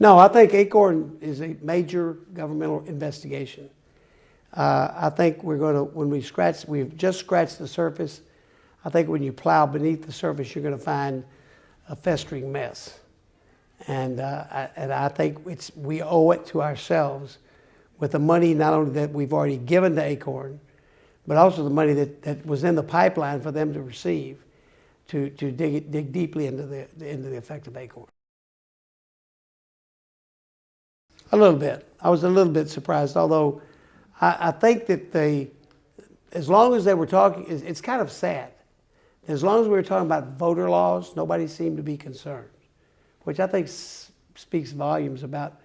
No, I think ACORN is a major governmental investigation. I think we're going to, we've just scratched the surface. I think when you plow beneath the surface, you're going to find a festering mess. And I think we owe it to ourselves with the money not only that we've already given to ACORN, but also the money that was in the pipeline for them to receive to dig deeply into the effect of ACORN. A little bit. I was a little bit surprised, although I think that as long as they were talking, it's kind of sad. As long as we were talking about voter laws, nobody seemed to be concerned, which I think speaks volumes about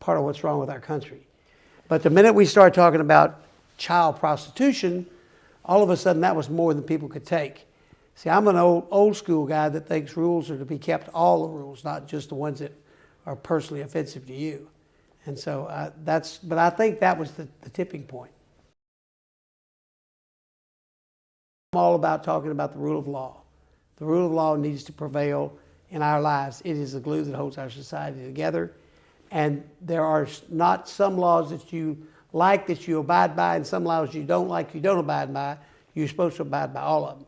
part of what's wrong with our country. But the minute we start talking about child prostitution, all of a sudden that was more than people could take. See, I'm an old school guy that thinks rules are to be kept, all the rules, not just the ones that are personally offensive to you. And so but I think that was the tipping point. I'm all about talking about the rule of law. The rule of law needs to prevail in our lives. It is the glue that holds our society together. And there are not some laws that you like that you abide by, and some laws you don't like, you don't abide by. You're supposed to abide by all of them.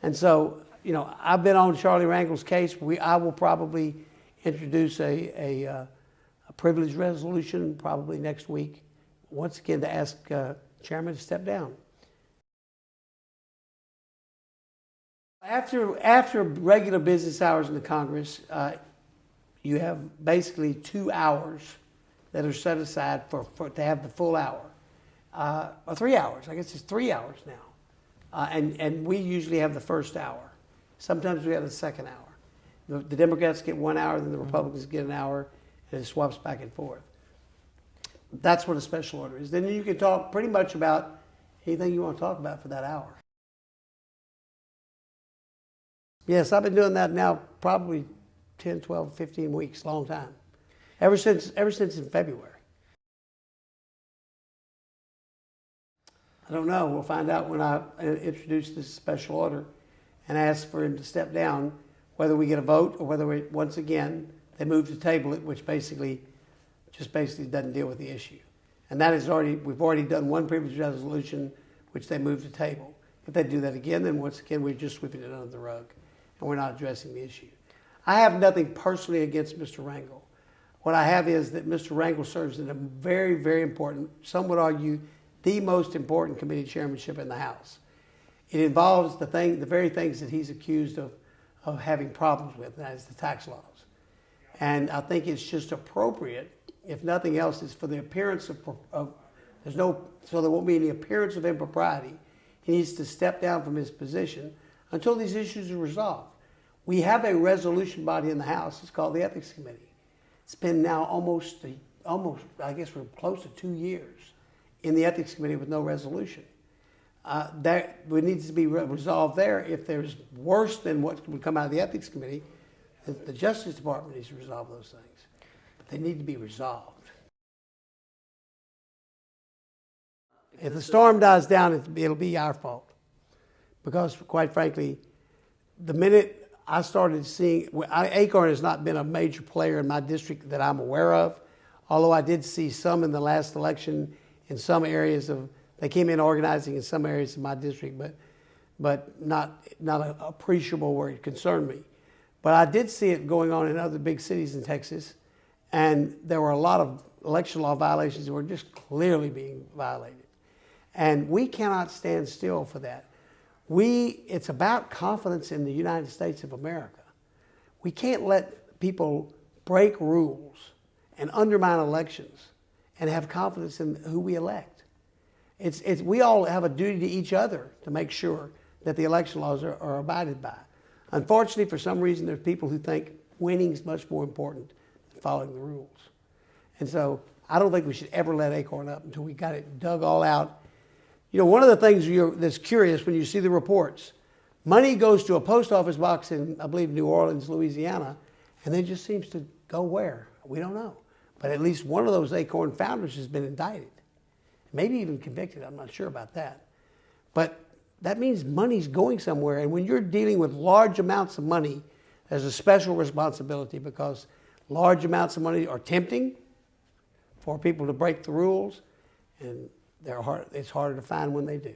And so, you know, I've been on Charlie Rangel's case. I will probably introduce a privilege resolution probably next week, once again to ask Chairman to step down. After regular business hours in the Congress, you have basically 2 hours that are set aside to have the full hour, or 3 hours. I guess it's 3 hours now, and we usually have the first hour. Sometimes we have the second hour. The Democrats get 1 hour, then the Republicans get an hour, and it swaps back and forth. That's what a special order is. Then you can talk pretty much about anything you want to talk about for that hour. Yes, I've been doing that now probably 10, 12, 15 weeks, long time. Ever since in February. I don't know. We'll find out when I introduce this special order and ask for him to step down, whether we get a vote or whether once again they move to table it, which basically doesn't deal with the issue. And that is we've already done one privilege resolution, which they moved to table. If they do that again, then once again we're just sweeping it under the rug, and we're not addressing the issue. I have nothing personally against Mr. Rangel. What I have is that Mr. Rangel serves in a very, very important, some would argue, the most important committee chairmanship in the House. It involves the very things that he's accused of having problems with, and that is the tax laws. And I think it's just appropriate, if nothing else, is for the appearance so there won't be any appearance of impropriety. He needs to step down from his position until these issues are resolved. We have a resolution body in the House. It's called the Ethics Committee. It's been now almost, I guess we're close to 2 years in the Ethics Committee with no resolution. That needs to be resolved there. If there's worse than what would come out of the Ethics Committee, the Justice Department needs to resolve those things. But they need to be resolved. If the storm dies down, it'll be our fault. Because, quite frankly, the minute I started seeing, ACORN has not been a major player in my district that I'm aware of, although I did see some in the last election in some areas they came in organizing in some areas of my district, but not appreciable where it concerned me. But I did see it going on in other big cities in Texas, and there were a lot of election law violations that were just clearly being violated. And we cannot stand still for that. It's about confidence in the United States of America. We can't let people break rules and undermine elections and have confidence in who we elect. We all have a duty to each other to make sure that the election laws are abided by. Unfortunately, for some reason, there's people who think winning is much more important than following the rules. And so I don't think we should ever let ACORN up until we got it dug all out. You know, one of the things that's curious when you see the reports, money goes to a post office box in, I believe, New Orleans, Louisiana, and then just seems to go where? We don't know. But at least one of those ACORN founders has been indicted. Maybe even convicted, I'm not sure about that. But that means money's going somewhere, and when you're dealing with large amounts of money, there's a special responsibility because large amounts of money are tempting for people to break the rules, and it's harder to find when they do.